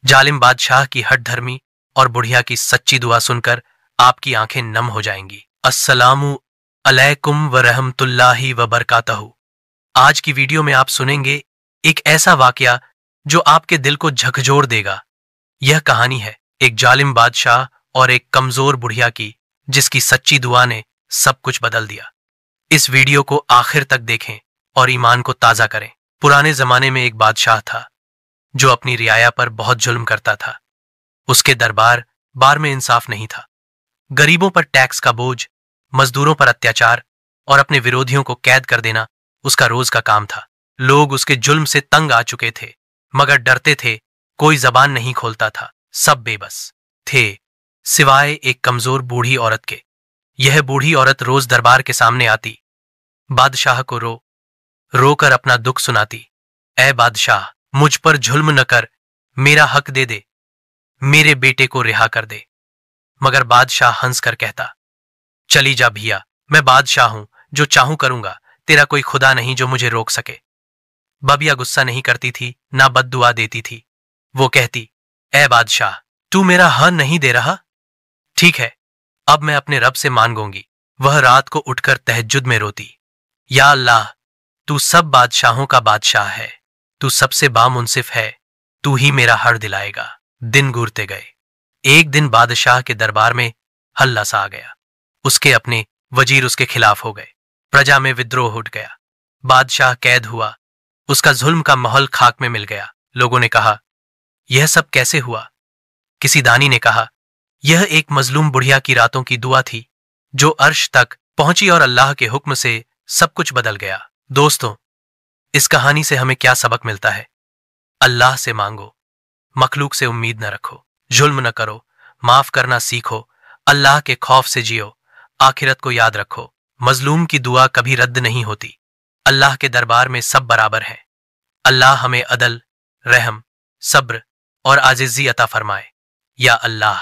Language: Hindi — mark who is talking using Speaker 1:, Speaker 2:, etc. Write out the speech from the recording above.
Speaker 1: जालिम बादशाह की हठधर्मी और बुढ़िया की सच्ची दुआ सुनकर आपकी आंखें नम हो जाएंगी। अस्सलामु अलैकुम व रहमतुल्लाहि व बरकातहू। आज की वीडियो में आप सुनेंगे एक ऐसा वाकया जो आपके दिल को झकझोर देगा। यह कहानी है एक जालिम बादशाह और एक कमजोर बुढ़िया की, जिसकी सच्ची दुआ ने सब कुछ बदल दिया। इस वीडियो को आखिर तक देखें और ईमान को ताजा करें। पुराने जमाने में एक बादशाह था जो अपनी रियाया पर बहुत जुल्म करता था। उसके दरबार बार में इंसाफ नहीं था। गरीबों पर टैक्स का बोझ, मजदूरों पर अत्याचार और अपने विरोधियों को कैद कर देना उसका रोज का काम था। लोग उसके जुल्म से तंग आ चुके थे, मगर डरते थे। कोई जबान नहीं खोलता था। सब बेबस थे सिवाय एक कमजोर बूढ़ी औरत के। यह बूढ़ी औरत रोज दरबार के सामने आती, बादशाह को रो कर अपना दुख सुनाती। ऐ बादशाह, मुझ पर जुल्म न कर, मेरा हक दे दे, मेरे बेटे को रिहा कर दे। मगर बादशाह हंस कर कहता, चली जा भिया, मैं बादशाह हूं, जो चाहूं करूंगा, तेरा कोई खुदा नहीं जो मुझे रोक सके। बबिया गुस्सा नहीं करती थी, ना बद्दुआ देती थी। वो कहती, ऐ बादशाह, तू मेरा हक नहीं दे रहा? ठीक है, अब मैं अपने रब से मांगूंगी। वह रात को उठकर तहज्जुद में रोती, या अल्लाह, तू सब बादशाहों का बादशाह है, तू सबसे बामुंसिफ है, तू ही मेरा हर दिलाएगा। दिन गुजरते गए। एक दिन बादशाह के दरबार में हल्ला सा आ गया। उसके अपने वजीर उसके खिलाफ हो गए। प्रजा में विद्रोह उठ गया। बादशाह कैद हुआ। उसका जुल्म का महल खाक में मिल गया। लोगों ने कहा, यह सब कैसे हुआ? किसी दानी ने कहा, यह एक मजलूम बुढ़िया की रातों की दुआ थी जो अर्श तक पहुंची और अल्लाह के हुक्म से सब कुछ बदल गया। दोस्तों, इस कहानी से हमें क्या सबक मिलता है? अल्लाह से मांगो, मखलूक से उम्मीद न रखो, जुल्म न करो, माफ करना सीखो, अल्लाह के खौफ से जियो, आखिरत को याद रखो। मजलूम की दुआ कभी रद्द नहीं होती। अल्लाह के दरबार में सब बराबर हैं। अल्लाह हमें अदल, रहम, सब्र और आजिज़ी अता फरमाए। या अल्लाह।